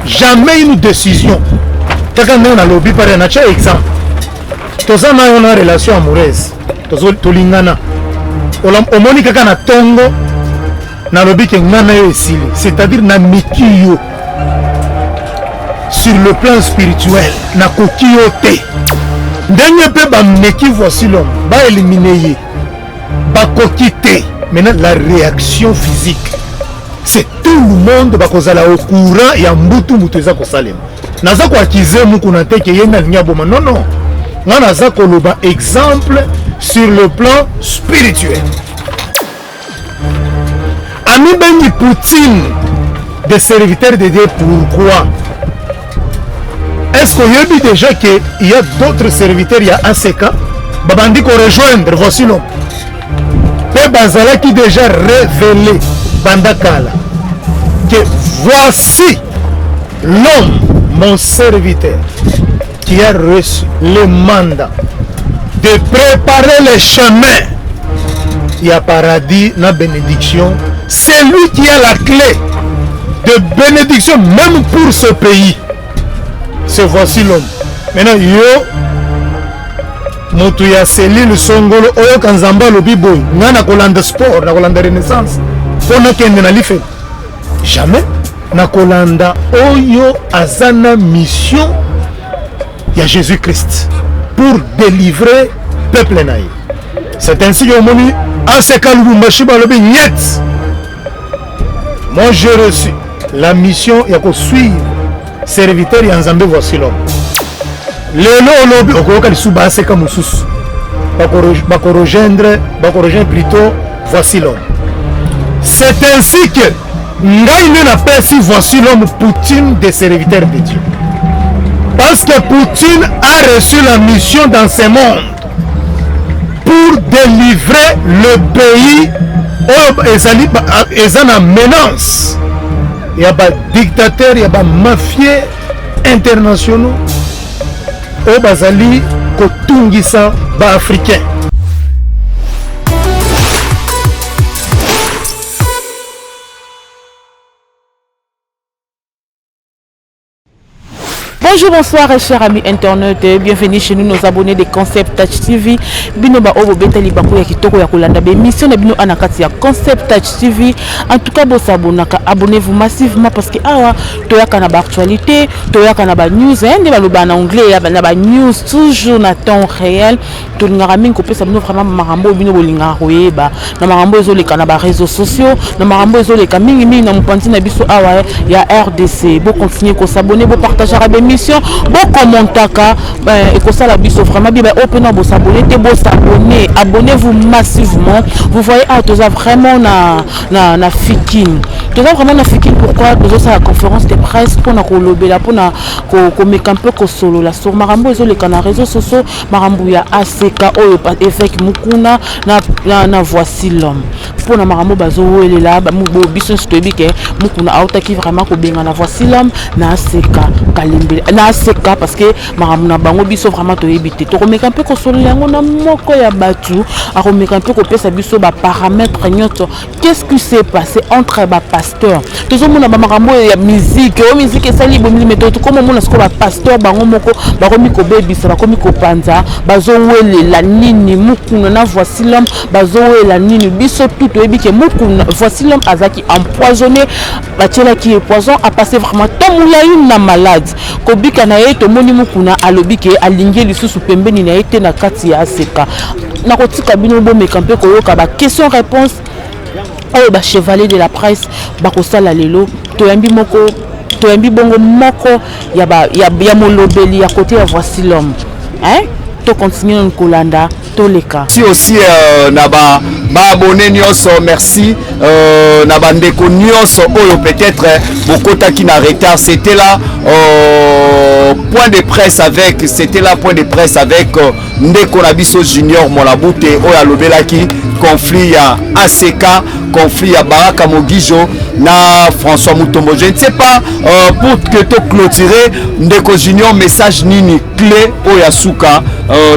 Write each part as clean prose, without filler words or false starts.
jamais une décision. Kaka ndenge na lobby par na cha exemple. Toza na une relation amoureuse. Tozo tolingana. Omoni kaka na tongo na lobby ke ngana yo esili. C'est-à-dire na mikiyo. Sur le plan spirituel, na kokiyo te. Ndenge pe ba meki voici l'homme, ba éliminer ye. Ba kokite. Maintenant la réaction physique. C'est tout le monde qui est au courant et en boutou muteza ko salem. Naza ko akize muku na te ke yena nyaboma. Non non. Nga naza ko loba exemple sur le plan spirituel. Ami bengi Poutine des serviteurs de Dieu, pourquoi? Est-ce qu'il y a dit déjà qu'il y a d'autres serviteurs, il y a ACK, babandi ko rejoindre voici l'homme. Et Bazala qui déjà révélé Bandakala que voici l'homme, mon serviteur, qui a reçu le mandat de préparer le chemin. Il y a paradis, la bénédiction. C'est lui qui a la clé de bénédiction même pour ce pays. C'est voici l'homme. Maintenant, yo moto ya selile songolo oyo kanzamba lobi boy ngana kolanda sport na kolanda renaissance pona kende na life jamais na kolanda oyo azana mission ya Jésus-Christ pour délivrer peuple naï. C'est ainsi que moni aseka lubumbashi balobi niet. Moi j'ai reçu la mission ya ko suivre serviteur ya Nzambe voici l'homme. Lelo lobi okoyoka lisuba aseka mususu bako rejoindre plutôt voici l'homme. C'est ainsi que ngai ne n'a pas si voici l'homme Poutine des serviteurs de Dieu. Parce que Poutine a reçu la mission dans ce monde pour délivrer le pays aux en menace. Il y a des dictateurs, il y a des mafieux internationaux. Au Bazali, Kotungisa, ba africain. Bonjour, bonsoir, chers amis internautes. Bienvenue chez nous, nos abonnés de Concept Touch TV. Binoba Obo Betali Bako ya Kitoko ya Kolanda. Mission de Bino Anakati ya Concept Touch TV. En tout cas, abonnez-vous massivement parce que toyaka na ba actualité, toyaka na ba news, ndeba loba na anglais, na ba news toujours na temps réel. To ngara mingi ko pesa bino vraiment marambo bino bolinga royeba. Na marambo ezoleka na ba réseaux sociaux, na marambo ezoleka mingi mingi na mupanzi na biso awa ya RDC. Bo continuer ko s'abonner, bo partager la émission. Bon commentaka et que ça la biso vraiment bien open bo s'abonner te bo s'abonner, abonnez-vous massivement. Vous voyez tous vraiment na fikin. Tous vraiment na fikin pourquoi nous ça la conférence de presse pour na ko lobela pour na ko meka un peu ko solo la sur marambo zo les canaux réseaux sociaux marambo ya ACK oyo évêque mukuna na voici l'homme. Pour na marambo bazo welela ba mubo biso stobi ke mukuna auta qui vraiment ko benga na voici l'homme na ACK kalimbe na ACK parce que maramuna bango biso vraiment to yebite to komeka un peu ko solo yango na moko ya batu a komeka un peu ko pesa biso ba paramètres nyoto. Qu'est-ce qui s'est passé entre ba pasteur toujours mona ba marambo ya musique o musique esali bo milimeto comme mona sko ba pasteur bango moko ba komi ko bebisa ba komi ko panza bazo welela nini mukuna na voici l'homme bazo welela nini biso tout to yebike mukuna voici l'homme azaki empoisonné batiela qui est poison a passé vraiment tant il y a une malade kobika na ye to moni mukuna alobike alingi lisusu pembeni na ete na kati ya ACK na kotika bino bo mekampe koyoka ba question réponse oyo ba chevalier de la presse ba kosala lelo to yambi bongo moko ya molobeli ya côté ya voici l'homme hein to continuer en Kolanda to leka si aussi na ba abonné nyonso merci na bandeko nyonso oyo peut-être bokota qui na retard c'était là point de presse avec Ndeko Nabiso Junior Molabute oyo alobelaki conflit ya ACK conflit ya Baraka Mogijo na François Mutombo. Je ne sais pas pour que tu clôturer Ndeko Junior message nini clé oyo asuka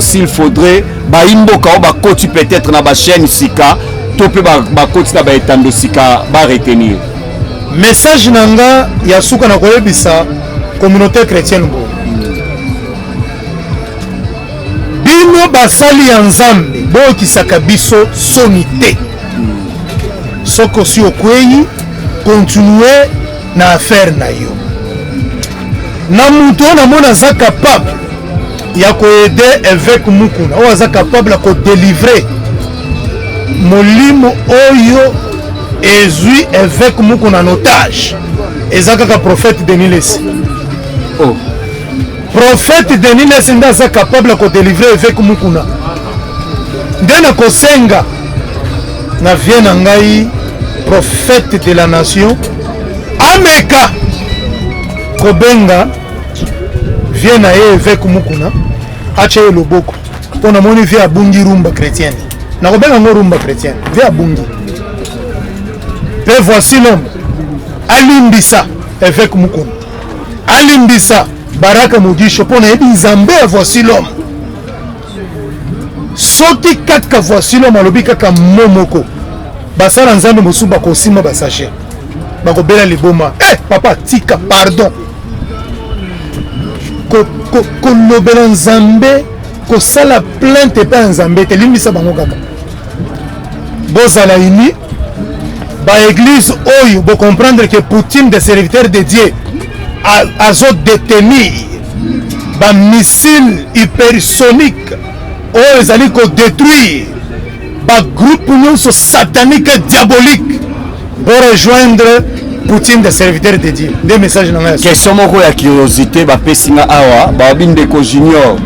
s'il faudrait ba imboka o ba koti peut-être na ba chaîne sika to pe ba koti na ba etando sika ba retenir. message nanga ya suka na koyebisa communauté chrétienne bo bino basali ya nzambe boyokisaka biso soni te soko si okweyi continue na affaire na yo na mutu oyo namona aza capable ya koyede évêque mukuna oyo aza capable ya kodélivre molimo oyo ezwi évêque mukuna en otage eza kaka prophète Denis Lesi. Oh. Prophète Denis Lesi nde aza capable ya kodélivre évêque mukuna nde na kosenga na vie na ngai prophète de la nation ameka kobenga vie na ye évêque mukuna acha ye loboko mpo namoni vie abungi rumba chrétienne na kobenga ngo rumba chrétienne vie abungi mpe voici l'homme alimbisa évêque mukuna alimbisa Baraka Mogisho mpo nayebi nzambe ya voici l'homme soki kaka voici l'homme alobi kaka momoko basala nzambe mosusu bakosima basache bakobela liboma papa tika pardon kolobela nzambe kosala plainte epai ya nzambe te limbisa bango kaka bozala ini baeglise oyo bocomprendre que Poutine des serviteurs de Dieu azodetenir bamissile hypersonique oyo ezali kodétruire bagroupe nyonso satanique et diabolique pour rejoindre Poutine des serviteurs de Dieu. Des messages dans la question moko ya curiosité bapesi nga awa babi ndeko junior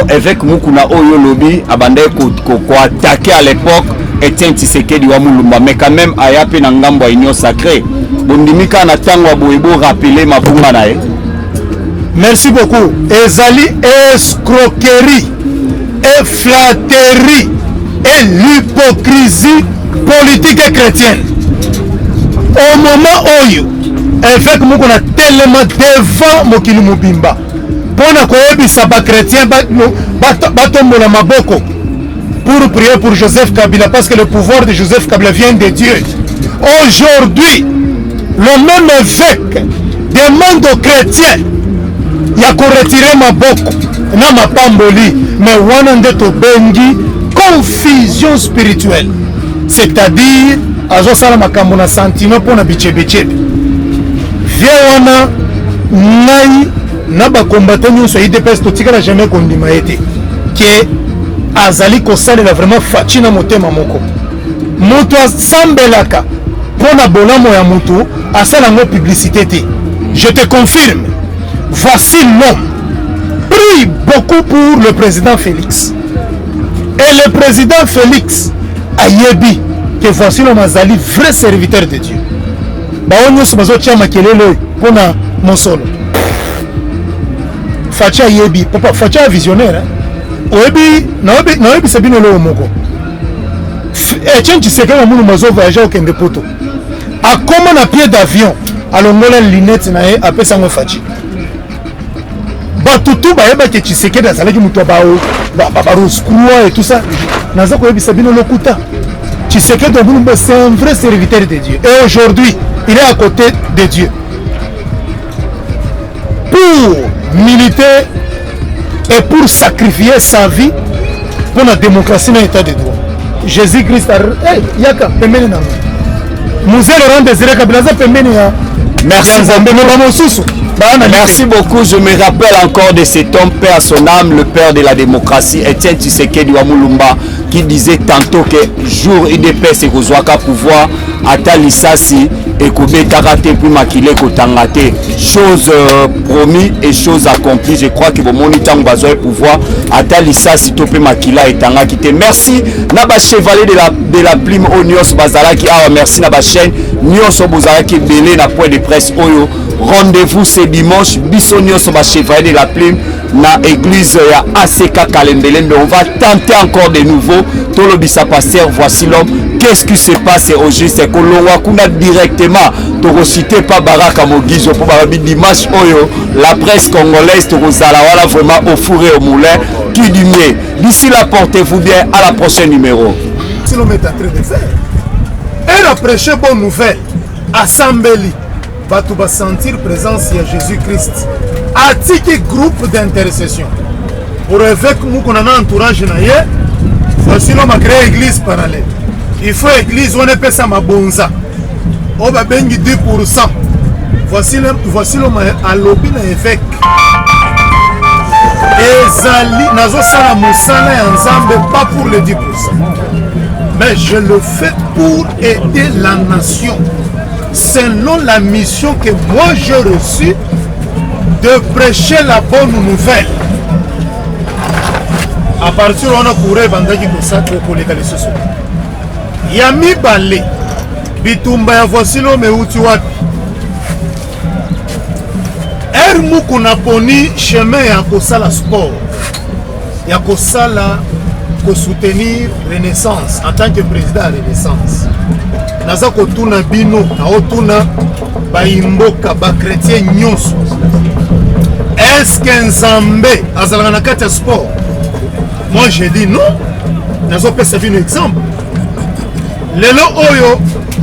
évêque mukuna oyo lobi abandai koattaquer à l'époque Etienne Tshisekedi wa Mulumba mais quand même aya pe na ngambo ya union sacrée bondimika na tango boyebo rappeler mabunga na ye. Merci beaucoup. Ezali escroquerie et flatterie et l'hypocrisie politique et chrétienne. Au moment où évêque mukuna tellement devant mokili mobimba pona koyebisa ba chrétien batombola maboko pour prier pour Joseph Kabila parce que le pouvoir de Joseph Kabila vient de Dieu. Aujourd'hui, le même évêque demande aux chrétiens ya ko retirer maboko na mapamboli mais wana nde tobengi confusion spirituelle, c'est-à-dire azosala makambo na sentiment mpona bichebechebe vie wana ngai na bakombata nyonso ya IDPS totikala jamais kondima ye te ke azali kosalela vraiment faci na motema moko moto asambelaka mpona bolamo ya moto asala yango publicité te. Je te confirme, voici l'homme prie beaucoup pour le président Félix et le président Félix ayebi que voici l'homme azali vrai serviteur de Dieu. Bao nyonso bazotia makelele mpona mosolo faci ayebi papa faci a visionnaire oyebi naoyebisa bino lelo moko Etienne Tshisekedi wa Mulumba azo voyage okende poto akoma na pied d'avion alongola lunette na ye apesango faci batutu bayebaki Tshisekedi azalaki moto baroscroa et tout ça naza koyebisa bino lokuta Tshisekedi wa Mulumba c'est un vrai serviteur de Dieu et aujourd'hui il est à côté de Dieu pour militer et pour sacrifier sa vie pour la démocratie dans l'état de droit. Jésus-Christ a yaka pembeni na Musée Laurent Désiré Kabila za pembeni ya. Merci beaucoup. Je me rappelle encore de cet homme, paix à son âme, le père de la démocratie, Etienne Tshisekedi wa Mulumba, qui disait tantôt que jour IDPS et Kozwaka pouvoir ata lisasi et Kobeta raté puis makile kotangate. Chose promis et chose accomplie. Je crois que vos monitants besoin pouvoir ata lisasi topé makila et tangakite. Merci naba chevalier de la plume Onios Bazalaki. Ah merci naba chaîne Nios Bozalaki belé na point de presse Oyo. Rendez-vous ce dimanche Bissonio sur ma chevalier de la plume na église ya ACK Kalembelembe. On va tenter encore de nouveau Tolo Bisa Pasteur. Voici l'homme. Qu'est-ce qui se passe au juste? C'est que l'on a directement cité pas Baraka Mogizo pour Barabi dimanche Oyo. La presse congolaise Torozala vraiment au four et au moulin qui dit mieux. D'ici là, portez-vous bien. À la prochaine numéro. Si l'on est en train de faire, elle a prêché bonne nouvelle. assemblée bato ba sentir présence ya Jésus-Christ atiki groupe d'intercession pour évêque muko na entourage na ye voici l'homme a créé église parallèle il faut église on est pesa mabonza o ba bengi 10%. Voici l'homme à lobby na évêque ezali nazo sala musala ya nzambe pas pour le 10%, mais je le fais pour aider la nation selon la mission que moi j'ai reçue de prêcher la bonne nouvelle. À partir on a couru bandaki ko legaliser ya mibale bitumba ya voici l'homme euti wapi muku na poni chemin ya kosala sport ya kosala ko soutenir Renaissance en tant que président de Renaissance naza kotuna bino na otuna baimboka ba chrétien nyonso est-ce que nzambe azalaka na kati ya sport? Moi je dis non. Nazo pesa bino exemple lelo oyo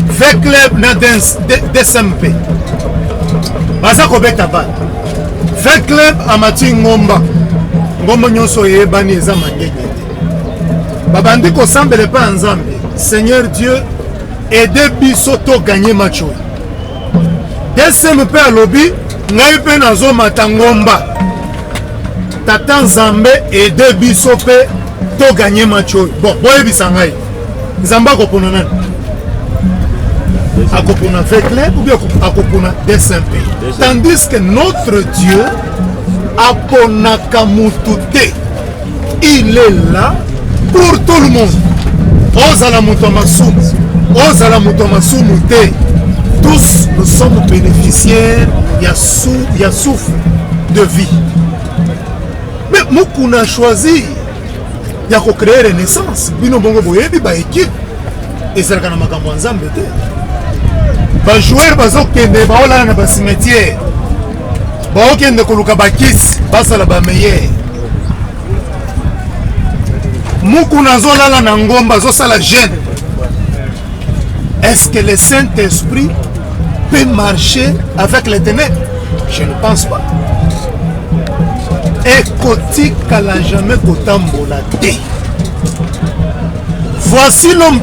fait club na DSMP baza kobeta bana fait club amati ngomba nyonso yebani eza mandenge te babandi kosambele pa nzambe. Seigneur Dieu aide biso to gagner match oyo DSMP alobi ngai pe nazo mata ngomba tata nzambe aide biso pe to gagner match oyo. Bon boyebisa ngai nzambe akopona nani? Akopona fait club ou bien akopona DSMP? Tandis que notre Dieu aponaka mutu te, il est là pour tout le monde. Ozala mutu masumu, ozala mutu masumu te. Tous nous sommes bénéficiaires ya souffle de vie. Mais mukuna choisi ya ko créer Renaissance. Bino bongo boyebi ba équipe ezalaka na makambo ya nzambe te. Ba joueur bazokende baolala na basimetiere baokende koluka bakisi basala bameilleur muku nazolala na ngomba azosala jeune. Est-ce que le Saint-Esprit peut marcher avec les ténèbres? Je ne pense pas. Et kotikala jamais kotambola te. Voici l'homme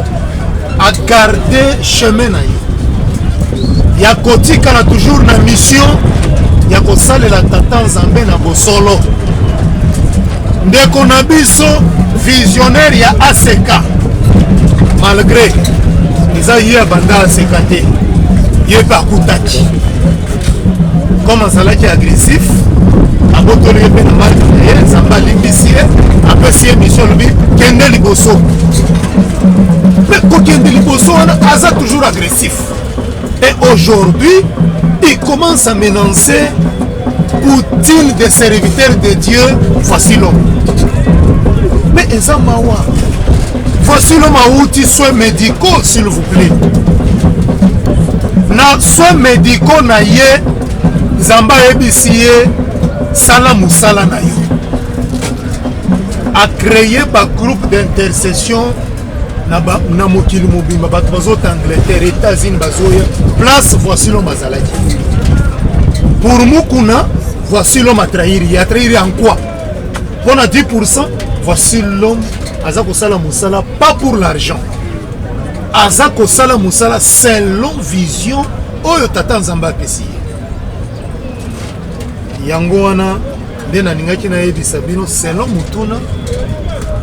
à garder chemin na ye. Ya kotikala toujours na mission ya kosalela tata nzambe na bosolo. Ndeko na biso visionnaire ya ACK malgré eza ye banda ACK te ye pa kutaki comme azalaki agressif abotoli pe na mati na ye nzambe alimbisi ye apesi ye mission lobi kende liboso. Mais kokende liboso wana aza toujours agressif. Et aujourd'hui, il commence à menacer Poutine des serviteurs de Dieu. Voici l'homme. Mais Ezamawa, voici l'homme à outils soins médicaux, s'il vous plaît. Na soins médicaux na ye, Zamba ebisiye, sala musala na yo. A créé un groupe d'intercession. Na mokili mobimba bato bazota Angleterre, États-Unis bazoya place voici l'homme azalaki. Pour mukuna voici l'homme a trahir. Il a trahi en quoi? Pour 10%, voici l'homme azako sala musala pas pour l'argent. Azako sala musala selon vision oyo tata nzamba apesi. Yango wana nde na ningaki na yebisa bino selon mutuna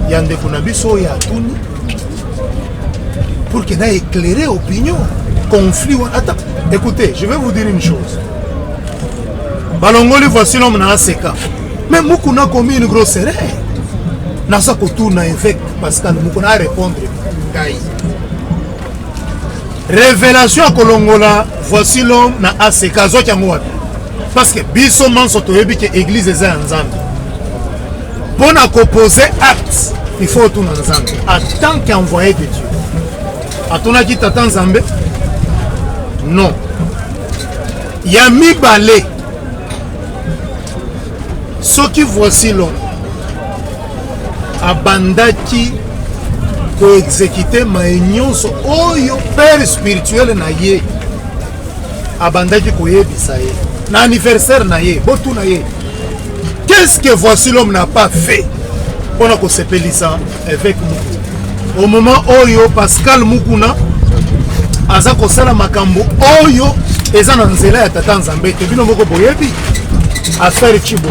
ya ndeko na biso ya atuni pour qu'il ait éclairé opinion, conflit. Attends, écoutez, je vais vous dire une chose. Balongoli, voici l'homme na ACK. Mais Moukouna a commis une grosse erreur. Nasa kotourna évêque Pascal Moukouna a répondre. Révélation à Kolongola, voici l'homme na ACK. Parce que biso manso toyebi que église est ensemble. Pour opposer acte, il faut tout ensemble. En tant qu'envoyé de Dieu. Atonaki tata nzambe? Non. Ya mibale. Soki voici l'homme abandaki ko exécuter ma nyonso oyo père spirituel na ye abandaki koyebisa ye na anniversaire na ye botu na ye qu'est-ce que Voici l'homme n'a pas fait pour qu'on sepelisa avec Mukuna au moment oyo Pascal Mukuna aza kosala makambo oyo eza na nzela ya tata Nzambe te bino moko boyebi affaire Chibo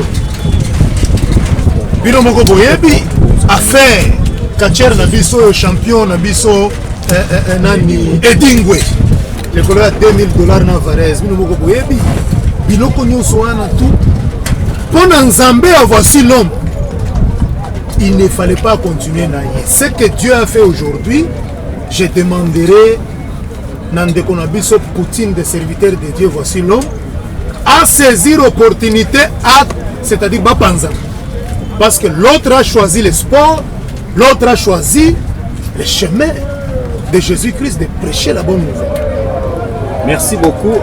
bino moko boyebi affaire Kacher na biso champion na biso nani Edingwe le colère $2000 na Varese bino moko boyebi biloko nyonso wana tout pendant Nzambe à Voici l'homme il ne fallait pas continuer na ye ce que Dieu a fait aujourd'hui je demanderai Nandeko na biso Poutine des serviteurs de Dieu Voici l'homme à saisir l'opportunité c'est-à-dire Bapanza parce que l'autre a choisi le sport l'autre a choisi le chemin de Jésus-Christ de prêcher la bonne nouvelle. Merci beaucoup.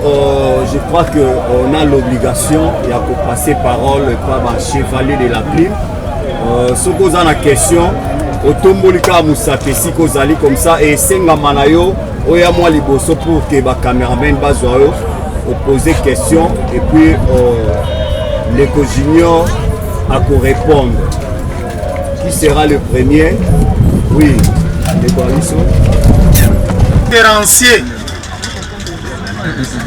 Je crois qu'on a l'obligation de passer parole par un chevalier de la plume. Ce qu'on a la question, Otombolika Moussapesi Kozali comme ça et Senga Manayo, Oya moi liboso pour que les caméramans basoyo poser question et puis l'éco junior à répondre. Qui sera le premier? Oui, les coalitions. Différencier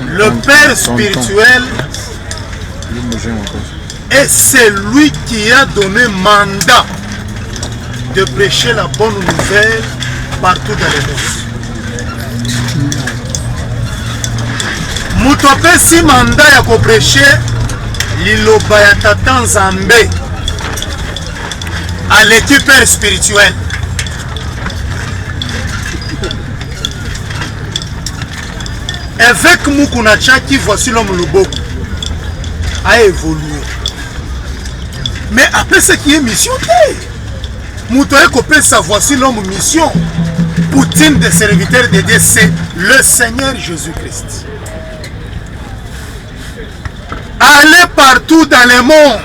le père spirituel est celui qui a donné mandat de prêcher la bonne nouvelle partout dans le monde. Mutopesi mandat ya ko prêcher liloba ya tata Nzambe à l'équipe père spirituel. Avec Mukuna qui Voici l'homme Loboko a évolué. Mais après ce qui est mission, Moutoye Kopé sa Voici l'homme mission. Poutine des serviteurs de Dieu, c'est le Seigneur Jésus-Christ. Allez partout dans le monde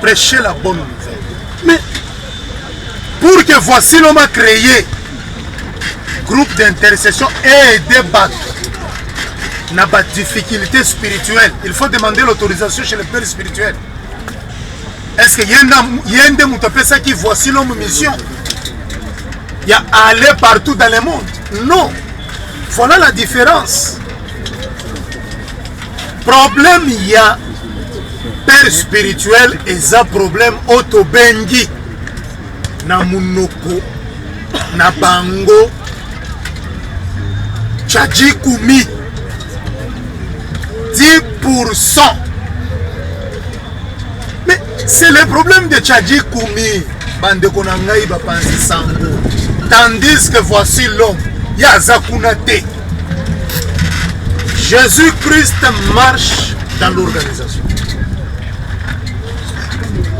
prêcher la bonne nouvelle. Mais pour que Voici l'homme a créé groupe d'intercession et débat n'a pas de difficulté spirituelle, il faut demander l'autorisation chez le père spirituel. Est-ce qu'il y a un de qui Voici l'homme mission? Il y a aller partout dans le monde? Non. Voilà la différence. Problème, il y a père spirituel et ça problème autobengi na munoko na bango tchadjikoumi 10%. Mais c'est le problème de Tchadjikoumi. Bande konangai bapanzi sango. Tandis que Voici l'homme. Yazakunate. Jésus-Christ marche dans l'organisation.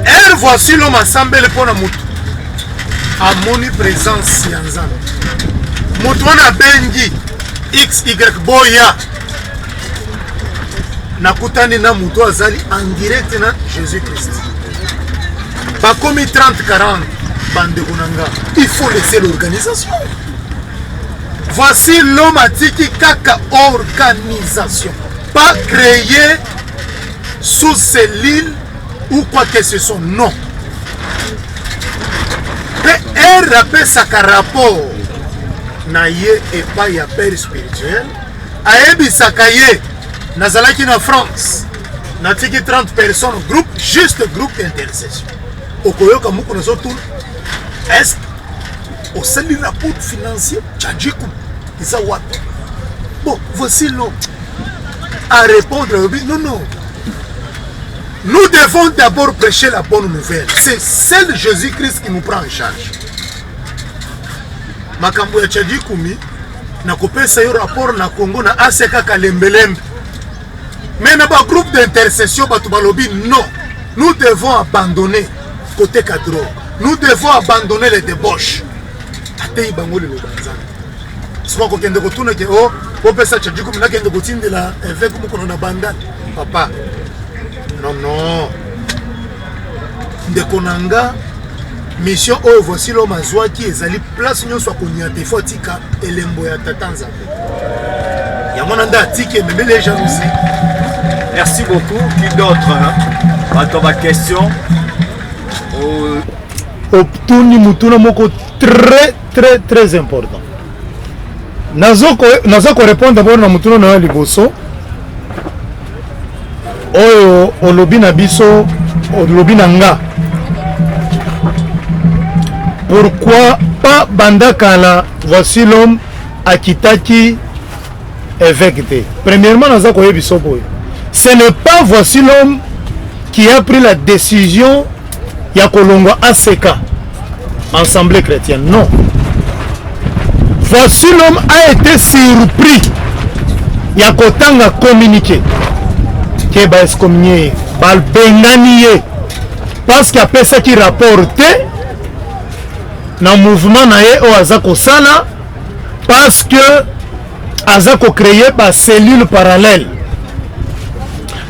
Et Voici l'homme ensemble pour la moutou. A moni présence yanzana. Moutouana bengi. XY boya. Nakutani na mutu azali en direct na Jésus-Christ. Pas comme 30-40 bande kunanga. Il faut laisser l'organisation. Voici l'homme a dit qui kaka organisation. Pas créer sous cellule ou quoi que ce soit. Non. Mais un rappel sa rapport na ye et pas ya père spirituel. Aebi sakaye. Nazalaki na France, natiki 30 personnes, groupe, juste groupe d'intercession. Okoyoka muko nazotu, est-ce au sali rapport financier, tchadjikou, isa wapi. Bon, voici l'homme à répondre. Non, non. Nous devons d'abord prêcher la bonne nouvelle. C'est seul Jésus-Christ qui nous prend en charge. Makambo ya tchadjikoumi, na kopesa yo rapport na Congo na ACK Kalembelembe. Mais dans le groupe d'intercession, non. Nous devons abandonner côté cadre. Nous devons abandonner les débauches. C'est papa. Non, non. Ndekonanga mission oh Voici l'homme azwaki ezali place nyonso akonya te fotika elembo ya tata Nzambe. Merci beaucoup. Qui d'autre hein? Ma question. Obtuni mutuna moko très important. Nazo ko répondre d'abord na mutuna na liboso. Oyo olobi na biso, olobi na nga. Pourquoi pas bandakala voici l'homme akitaki évêque. Premièrement, nazo ko yebiso boy. Ce n'est pas voici l'homme qui a pris la décision ya kolongwa ACK, Assemblée chrétienne. Non. Voici l'homme a été surpris. Ya kotanga communiqué. Ke ba excommunié, bal benganie. Parce qu'il y a personne qui rapportait dans le mouvement nae o azako sala parce que azako créé ba cellule parallèle.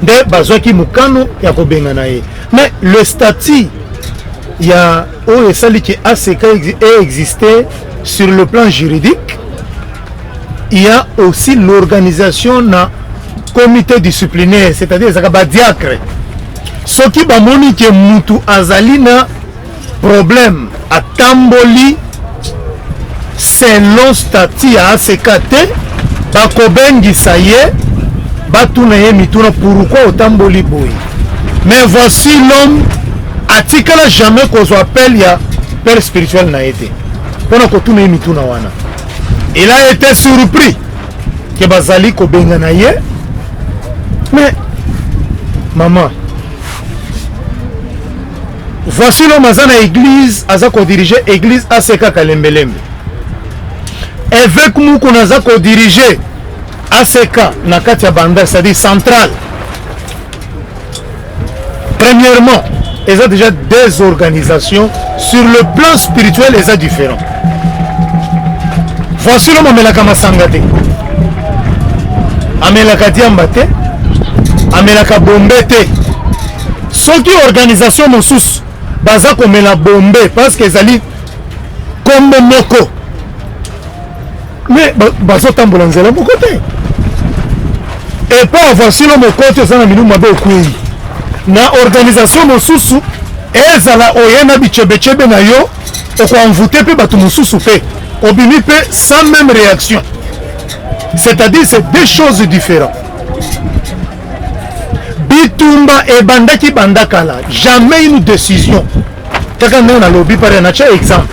De bazwaki mukano ya kobengana ye. Mais le statut il y a qui ACK existé sur le plan juridique. Il y a aussi l'organisation na comité disciplinaire, c'est-à-dire les diacre. Ce qui va monique mutu azalina problème à tamboli selon statut à ACKT bakobengi ça y est batuna ye mituna pourquoi au tamboli boy. Mais voici l'homme atikala jamais qu'on appelle ya père spirituel na été. Pendant que tout n'est mituna wana. Il a été surpris que bazali ko bengana ye. Mais maman, voici l'homme à l'église, à diriger l'église ACK Kalembelembe. Évêque Moukou n'a dirigé ACK Nakatia Banda, c'est-à-dire centrale. Premièrement, ils ont déjà des organisations sur le plan spirituel, ils sont différents. Voici l'homme à Melaka Masangate, à Melaka Diambate, à Melaka Bombete. Ce qui est organisation Moussous, baza comme la bombe parce qu'ils allaient comme Moko. Mais bazo tambolanzela mon côté. Et pas voici l'homme côté ça na minou mabe okui. Na organisation Moussous, ezala oyena bichebechebe na yo, oko envoûter pe batu Moussous pe. Obimi pe sans même réaction. C'est-à-dire c'est deux choses différentes. Bitumba et bandaki bandakala, jamais une décision. Kaka na lobby par un exemple.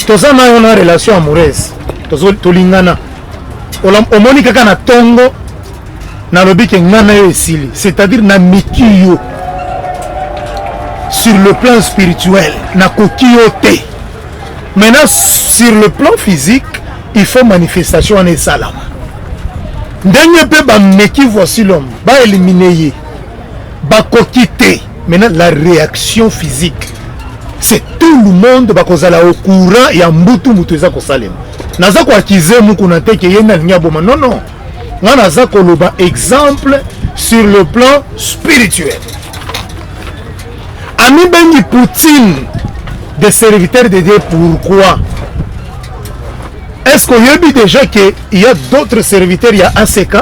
Toza na une relation amoureuse. Tozo tolingana. Omoni kaka na tongo na lobby ke ngana yo esili. C'est-à-dire na mikiyo. Sur le plan spirituel, na kokiyote. Maintenant sur le plan physique, il faut manifestation en salam. Ndenge pe ba meki voici l'homme, ba éliminer, ba kokite. Maintenant la réaction physique, c'est tout le monde ba kozala au courant ya mbutu mutu eza ko salema. Naza ko akize muku na te ke yena nyaboma. Non non. Nga naza ko loba exemple sur le plan spirituel. Ami bengi Poutine des serviteurs de Dieu, pourquoi? Est-ce qu'on y a vu déjà qu'il y a d'autres serviteurs, il y a ACK,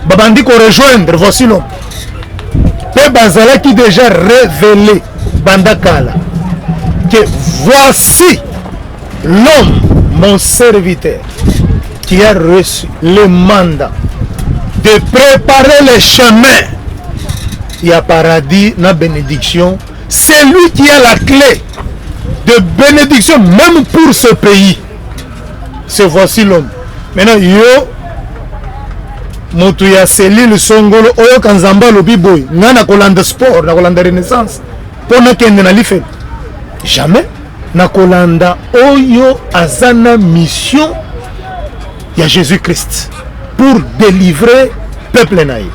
Babandi qu'on rejoindre, voici l'homme. Pe Bazala qui déjà révélé, Bandakala, que voici l'homme, mon serviteur, qui a reçu le mandat de préparer les chemins. Il y a paradis, la bénédiction. C'est lui qui a la clé de bénédiction, même pour ce pays. C'est voici l'homme. Maintenant, yo, Moutouya Selil Songolo, Oyo Kanzamba Lobiboy, Nana Kolanda Sport, na Kolanda Renaissance, Pona Kende na Life. Jamais. Na Kolanda Oyo Azana mission, il y a Jésus-Christ pour délivrer le peuple naï.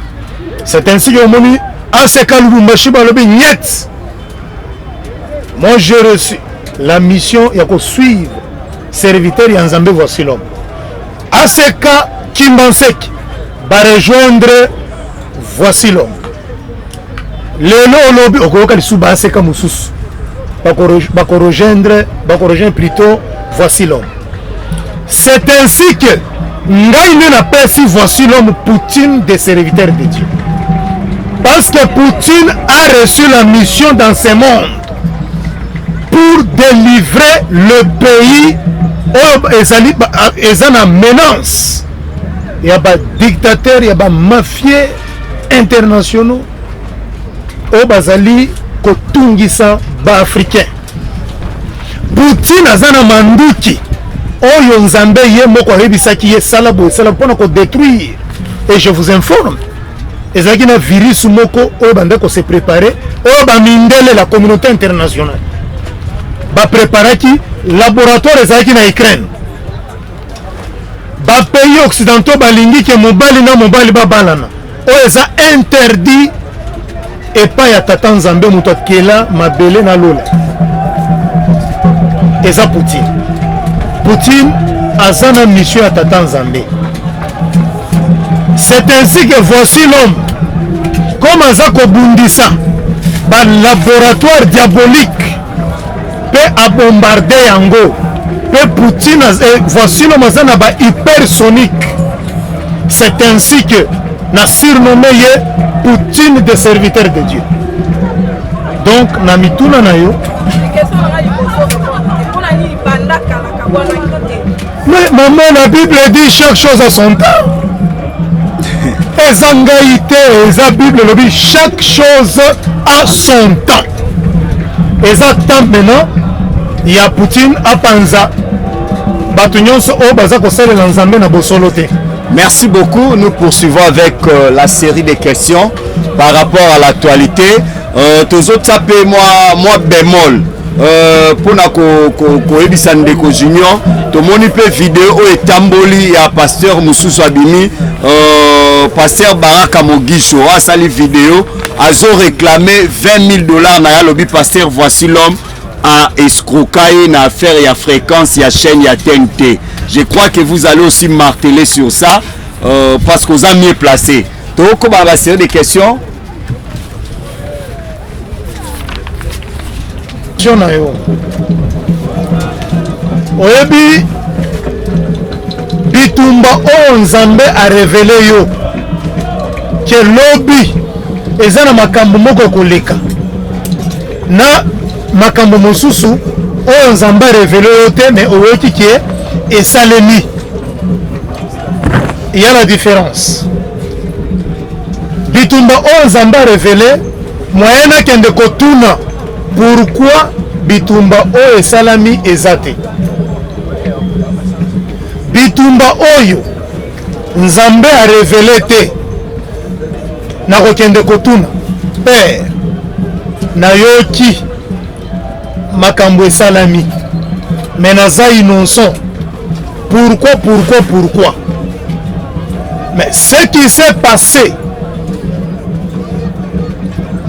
C'est ainsi que Moni ACK Lubumbashi Balobi Niet. Moi j'ai reçu la mission, il y a qu'à suivre serviteur Yanzambe voici l'homme. ACK Kimbansek va rejoindre voici l'homme. Lelo lobby okoka lisuba ACK Moussous. Va rejoindre plutôt voici l'homme. C'est ainsi que Ngai n'a pas si voici l'homme Poutine des serviteurs de Dieu. Parce que Poutine a reçu la mission dans ce monde pour délivrer le pays et en menace. Il y a des dictateurs, il y a des mafieux internationaux au Bazali Kotungisa ba africain. Poutine azana manduki oyo nzambe ye moko rebisaki ye salabo pona ko détruire. Et je vous informe, ezaki na virus moko oyo banda ko se préparer oyo ba mindele la communauté internationale ba préparaki laboratoire ezaki na Ukraine. Ba pays occidentaux balingi ke mobali na mobali babalana oyo eza interdit et pas ya tata nzambe muto akela mabele na lola. Eza Poutine. Poutine a une mission à tata nzambe. C'est ainsi que voici l'homme comme Azako Bundisa par laboratoire diabolique peut à bombarder Yango. Peut Poutine voici l'homme azana ba hypersonique. C'est ainsi que n'a surnommé Poutine des serviteurs de Dieu. Donc na mituna na yo. Mais maman, la Bible dit chaque chose à son temps. Et Zangaïté, et la Bible dit chaque chose à son temps. Et ça temps maintenant, il y a Poutine à Panza. Merci beaucoup. Nous poursuivons avec la série de questions par rapport à l'actualité. Tous autres tapez moi bémol. Pour na ko ebisa ndeko junior to moni pe vidéo o etamboli ya pasteur Mususu Abimi pasteur Baraka Mogisho a sali vidéo azo réclamer $20,000 na ya lobi pasteur voici l'homme a escroqué na affaire ya fréquence ya chaîne ya TNT. Je crois que vous allez aussi marteler sur ça parce que vous avez mieux placé. To ko ba la série de questions. Oyebi bitumba o nzambe a révélé yo que lobby eza na makambo moko koleka na makambo mosusu o nzambe a révélé yo te mais oyoki ke esalemi. Il y a la différence. Bitumba o nzambe a révélé moyena kende kotuna pourquoi bitumba oyo esalami ezate. Bitumba oyo nzambe a révélé te na kokende kotuna père nayoki makambo esalami mais naza innocent. Pourquoi mais ce qui s'est passé,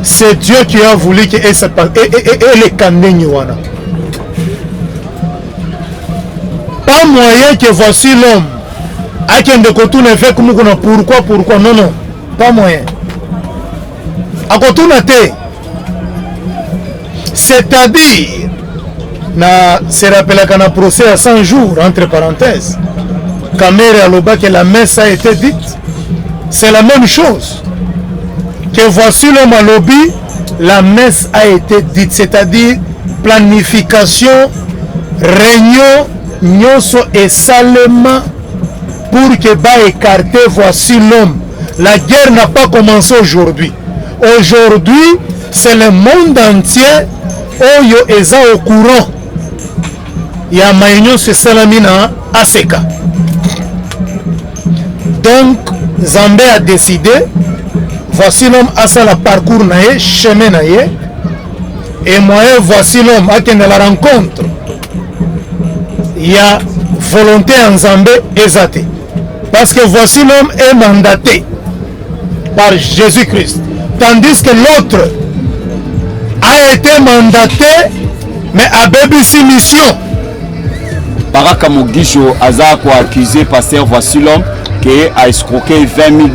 c'est Dieu qui a voulu que les kandengi wana. Pas moyen que voici l'homme a qui ne kotuna fait comme pourquoi non pas moyen. A kotuna te. C'est-à-dire na se rappelle qu'on a procès à 100 jours entre parenthèses. Kamere aloba que la messe a été dite. C'est la même chose. Que voici l'homme à lobby, la messe a été dite, c'est-à-dire planification, réunion, nyoso et salement pour que va écarter voici l'homme. La guerre n'a pas commencé aujourd'hui. Aujourd'hui, c'est le monde entier oyo eza au courant. Il y a maïnion se salamina ASECA. Donc, Zambé a décidé. Voici l'homme à ça le parcours naïe, chemin naïe. Et moi, voici l'homme à qui on la rencontre. Il y a volonté en Zambé exaté. Parce que voici l'homme est mandaté par Jésus-Christ. Tandis que l'autre a été mandaté, mais a BBC mission. Baraka Mogisho Azako accusé pasteur voici l'homme qui a escroqué $20,000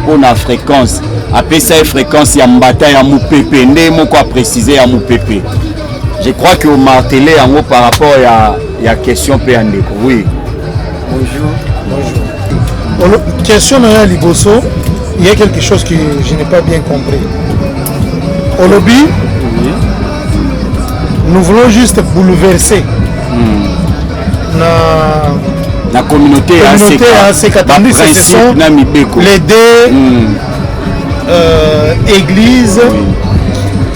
pour la fréquence. Après ça, fréquence, il y a mbata, il y a moupepe. Ndemo a précisé à moupepe. Je crois que vous martelez en haut par rapport à la question PND. Oui. Bonjour. Question à Liboso, il y a quelque chose que je n'ai pas bien compris. Au lobby, nous voulons juste bouleverser la communauté ACK. Tandis que ce sont les deux églises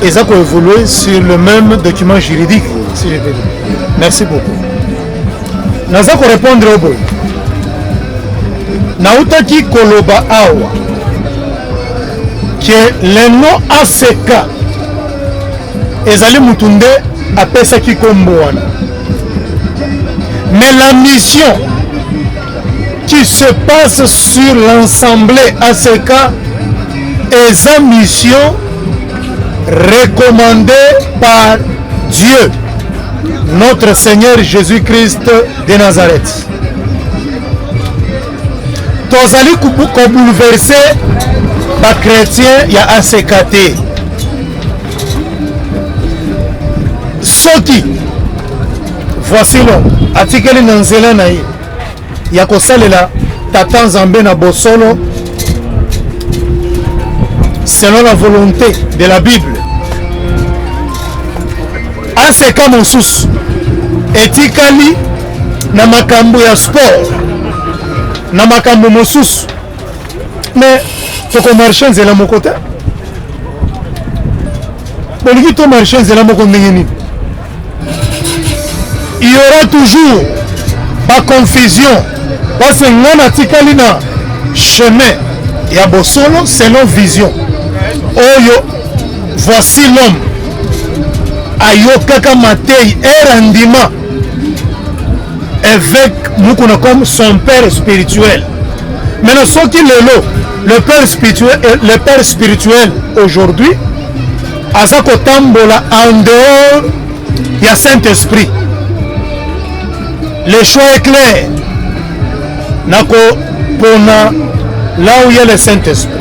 et ça peut évoluer sur le même document juridique, si je peux dire. Merci beaucoup. Nous allons répondre au bout. Nautaki Koloba Awa, que le nom ACK, Ezali Mutunde appelle ça qui Komboana. Mais la mission qui se passe sur l'ensemble ACK est une mission recommandée par Dieu, notre Seigneur Jésus-Christ de Nazareth. Tozali ko bouleverser ba chrétien ya ACKT. Soki voici l'homme atikeli na nzela na ye ya kosalela tata Nzambe na bosolo selon la volonté de la Bible. ACK mosusu etikali na makambo ya sport na makambo mosusu mais toko marché nzela moko te bolingi to marché nzela moko ndenge nini. Il y aura toujours pas confusion parce que on a tikali na chemin ya bosolo selon vision oyo. Voici l'homme ayokaka matei erandima avec mukuna comme son père spirituel. Maintenant ce qui le père spirituel aujourd'hui azako tambola en dehors il y a Saint-Esprit. Le choix est clair. Nako pona là où il y a le Saint-Esprit.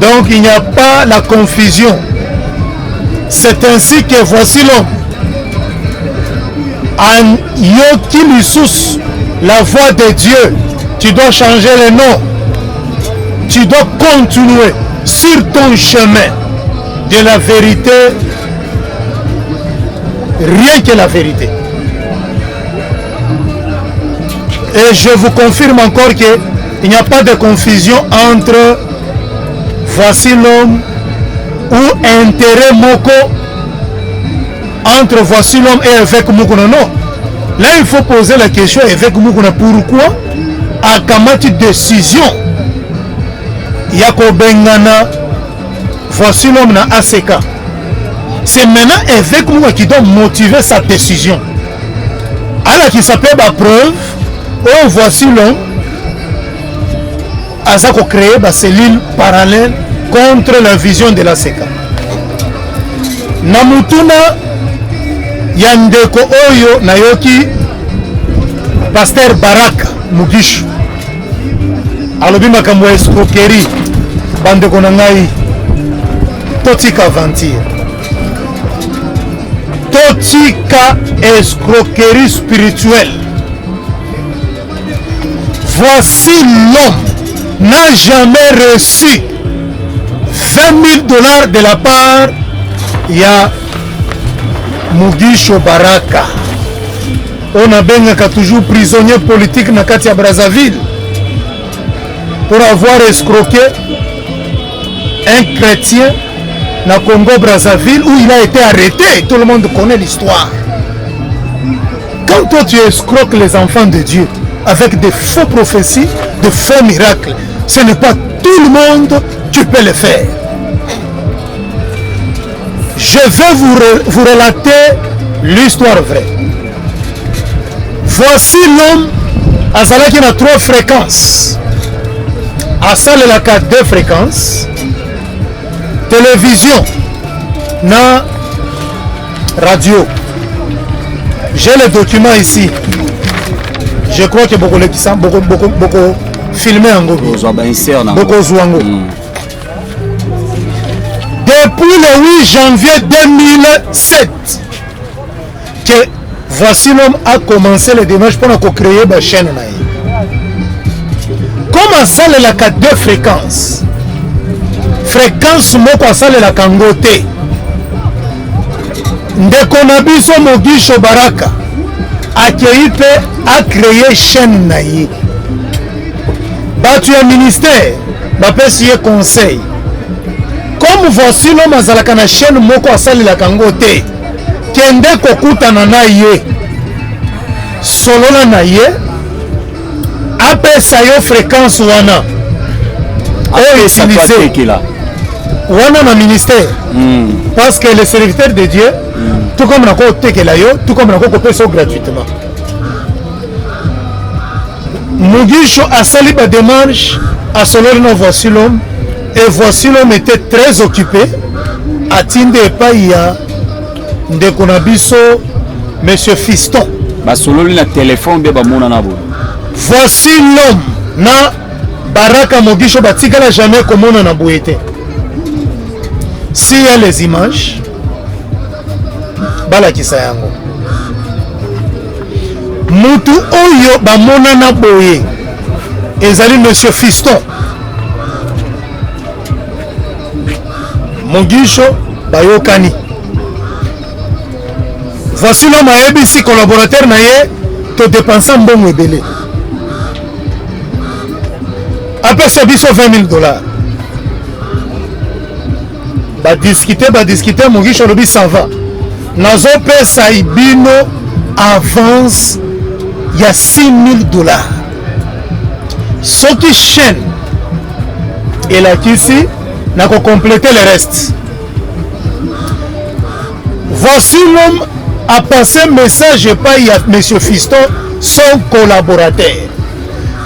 Donc il n'y a pas la confusion. C'est ainsi que voici l'homme. En yoki lisusu la voix de Dieu. Tu dois changer le nom. Tu dois continuer sur ton chemin de la vérité. Rien que la vérité. Et je vous confirme encore qu'il n'y a pas de confusion entre voici l'homme ou intérêt moko entre voici l'homme et évêque Mukuna. Non. Là, il faut poser la question évêque Mukuna pourquoi à kamati décision Yako Bengana voici l'homme na ACK. C'est maintenant évêque Mukuna qui doit motiver sa décision. Alors qui s'appelle la preuve. Oh, voici l'homme Azako créé une cellule parallèle contre la vision de l'ACK. Namutuna Yandeko Oyo Nayoki Pasteur Baraka Mugisho alobi makambo escroquerie bandeko na ngai totika aventure totika escroquerie spirituelle. Voici l'homme n'a jamais reçu 20 000 $ de la part ya Mugisho Baraka. On a bengaka toujours prisonnier politique na kati ya Brazzaville pour avoir escroqué un chrétien na Congo Brazzaville où il a été arrêté. Tout le monde connaît l'histoire. Quand toi tu escroques les enfants de Dieu avec des faux prophéties, de faux miracles, ce n'est pas tout le monde qui peut le faire. Je vais vous relater l'histoire vraie. Voici l'homme azalaki na 3 fréquences. Asalelaka 2 fréquences. Télévision na radio. J'ai le document ici. Je crois que beaucoup qui sont beaucoup filmé en Gobi. Beaucoup Zouango. Depuis le 8 janvier 2007 que voici l'homme a commencé les démarches pour créer une chaîne. comme asalelaka 2 fréquences, fréquence moko asalelaka yango te, ndeko na biso Mugisho Baraka akei mpe acreye chaîne na ye. Bato ya ministère bapesi ye conseil, comme voici l'homme azalaka na chaîne moko asalelaka yango te, kende kokutana na ye, solola na ye, apesa yo fréquence wana oyo utiliser wana na ministère, parce que le serviteur de Dieu tout comme nako tekela yo, tout comme nako kopesa yo gratuitement. Mugisho asali ba démarche à sololi na voici l'homme, et voici l'homme était très occupé atinde epai ya ndeko na biso monsieur Fiston basololi na téléphone be bamona na bo. Voici l'homme na Baraka Mugisho batikala jamais komona na boye te. S'il y a les images balakisa yango, mutu oyo bamona na boye ezali monsieur Fiston. Mugisho bayokani. Voici l'homme ayebisi collaborateur na ye to dépenser mbongo ebele. Apesa biso $20,000. Badiscuter Mugisho lobi ça va. Nazo pesa ibino avance ya $6,000. Soki chaîne elakisi na ko compléter le reste. Voici l'homme a passé message par monsieur Fiston, son collaborateur.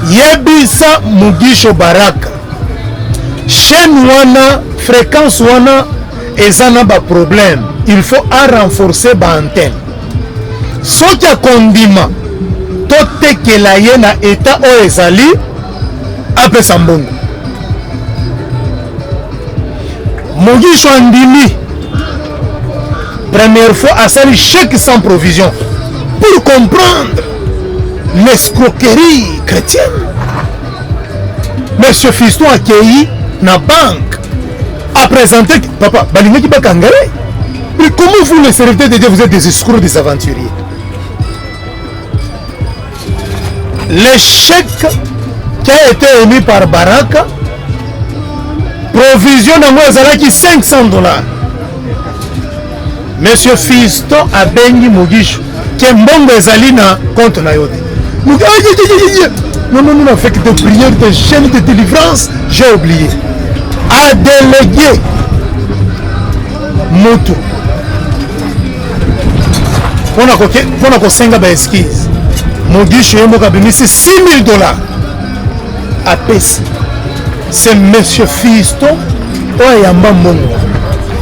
Yebisa Mugisho Baraka. Chaîne wana, fréquence wana, ezana ba problème. Il faut renforcer ba antenne. Soki a kondima, tote kela ye na état o ezali, apesa mbongo. Mugisho andimi. Première fois à salir chèque sans provision pour comprendre l'escroquerie chrétienne. Monsieur Fiston accueilli na banque a présenté papa balingi bakangare. Mais comment vous les serviteurs de Dieu vous êtes des escrocs, des aventuriers? Le chèque qui a été émis par Baraka, provision de moi ezalaki $500. Monsieur Fiston a bengi Mugisho que mbongo ezali na compte na yote. Non, on a fait que des prières, des chaînes de délivrance, j'ai oublié. A délégué Moto. On a kosenga ba esquisse. Mugisho yemo kabimisi $6,000 à pesi. C'est monsieur Fiston oyamba mbongo.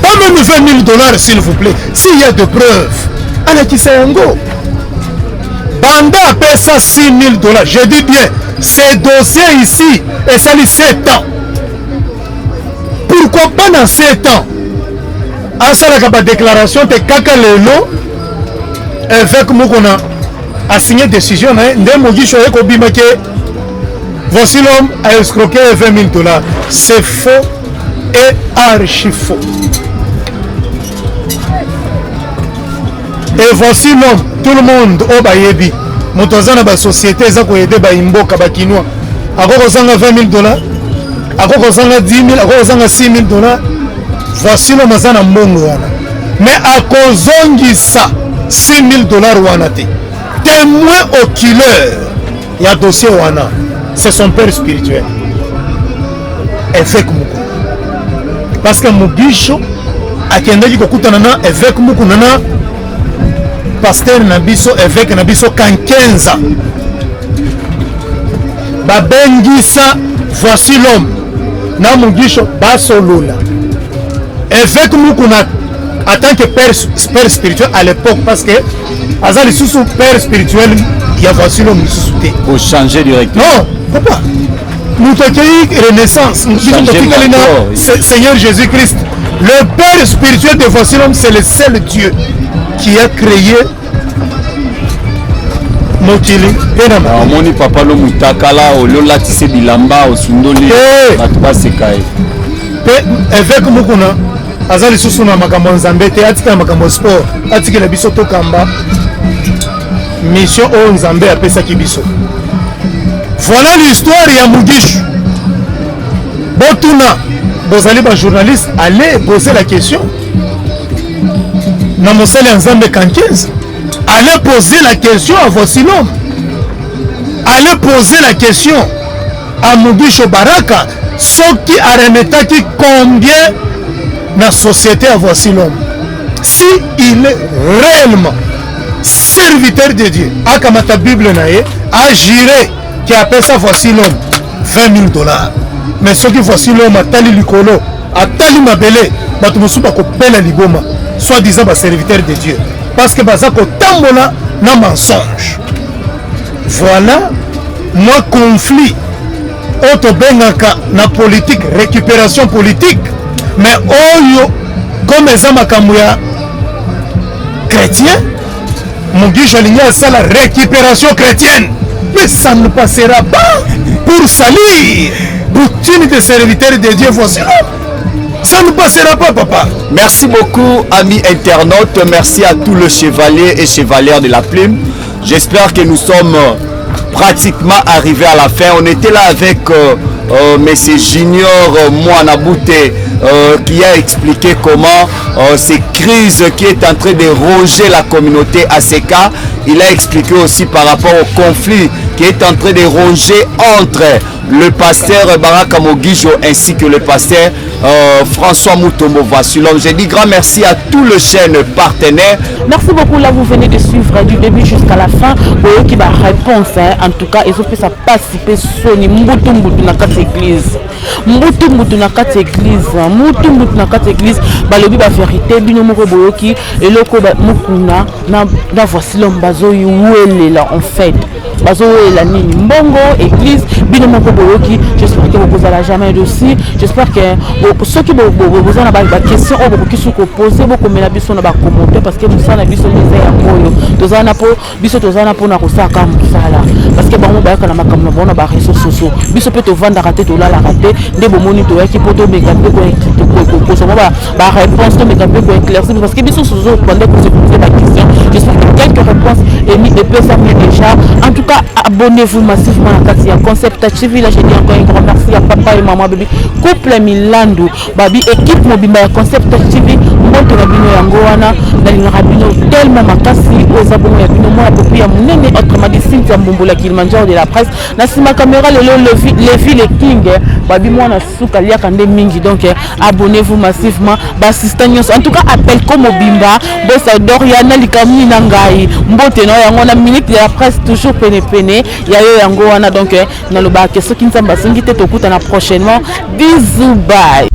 Pas même $20,000 s'il vous plaît. S'il y a de preuves, Alakisa Yango. Banda appelle ça $6,000. Je dis bien, ces dossiers ici, et ça les 7 ans. Pourquoi pas dans 7 ans? À ça, la déclaration de Kaka Lelo, avec Moukona, a signé décision, voici l'homme a escroqué $20,000. C'est faux et archi faux. Et voici l'homme, tout le monde au Bayebi, Motozana ba société za ko aider ba imboka ba kinwa. Akoko zanga $20,000, akoko zanga $10,000, akoko zanga $6,000. Voici l'homme azana mbongo wana. Mais akozongisa $6,000 wana te. Témoin oculaire ya dossier wana, c'est son père spirituel. Évêque Muku. Parce que Mugisho akendaki kokutana na évêque Muku nana pasteur Nabiso, évêque Nabiso Kankenza. Babengisa, voici l'homme. Na Mugisho Basolola. Évêque Mukuna en tant que père spirituel à l'époque, parce que Azali sous père spirituel, il y a voici l'homme sous. Pour changer directement. Non, papa. Nous t'accueillons Renaissance. Nous disons Seigneur Jésus-Christ. Le père spirituel de voici l'homme, c'est le seul Dieu qui a créé mokili pe na ma omoni papa lo mutakala ololatise bilamba osundoli bato baseka ye pe évêque mokuna aza lisusu na makambo nzambe te atikala makambo sport atikela biso tokamba mission oyo nzambe apesaki biso. Voilà l'histoire ya Mugisho. Botuna bozali ba journaliste, allez poser la question na mosali nzambe kankeza, allez poser la question à Voici l'Homme, allez poser la question à Mugisho Baraka, soki aremetaki combien na société à Voici l'Homme, si il est réellement serviteur de Dieu. Akamata Bible nae a juré qui appelle ça Voici l'Homme $20,000. Mais ce qui Voici l'Homme a tali likolo, a tali mabele, batumosu bako pela liboma, soit disant ba serviteur de Dieu, parce que bazako tambola na mensonge. Voilà moi conflit auto bengaka na politique, récupération politique, mais oyo comme ça makambo ya chrétien. Mugisho alingi à la récupération chrétienne, mais ça ne passera pas pour salir routine de serviteur de Dieu. Voici l'Homme, ça ne passera pas, papa. Merci beaucoup, amis internautes. Merci à tous les chevaliers et chevalières de la plume. J'espère que nous sommes pratiquement arrivés à la fin. On était là avec M. Junior Mwanabute qui a expliqué comment ces crises qui est en train de ronger la communauté ACK. Il a expliqué aussi par rapport au conflit qui est en train de ronger entre le pasteur Baraka Mugisho ainsi que le pasteur François Mutombo Voici l'Homme. Je dis grand merci à tous les chaînes partenaires. Merci beaucoup. Là, vous venez de suivre du début jusqu'à la fin. Vous qui va réponse, en tout cas, ils ont fait ça participer Sony Mbutu Mbutu na quatre églises. Mbutu Mbutu na quatre églises. Mbutu Mbutu na quatre églises. Balobi ba vérité bino moko boyoki eloko ba mukuna na Voici l'Homme bazo yuele là en fait. Bazo la nini mbongo église bino moko boyoki. J'espère que vous allez jamais aussi. J'espère que ceux qui vous en avez des questions ou qui sont posées beaucoup mais la biso na ba commenter parce que nous ça na biso les ya moyo. Tozana po biso tozana po na kosaka musala parce que bango ba kana makambo bona ba réseaux sociaux. Biso peut te vendre raté to la raté de bomoni to yaki poto mekambe ko so ba réponse to mekambe ko éclaircir parce que biso sozo pendant que se poser la question. J'espère que quelques réponses émis et peut ça déjà. En tout cas, abonnez-vous massivement à Katia Concept TV. Là, je dis encore un grand merci à papa et maman bébé couple Milando babi équipe mobimba Concept TV monte na bino yango wana na rabino tellement makasi aux abonnés ya bino moi depuis ya munene autrement dit Cynthia Mbombola Kilimanjaro de la presse na sima caméra les filles les king babi moi na suka lia kande mingi donc abonnez-vous massivement basistanios en tout cas appel comme mobimba bossa Doriana likamni na ngai mbote na yango na minute de la presse toujours pene ya yo yango wana donc na loba que ce qui nzamba singite tokuta na prochainement bisous bye.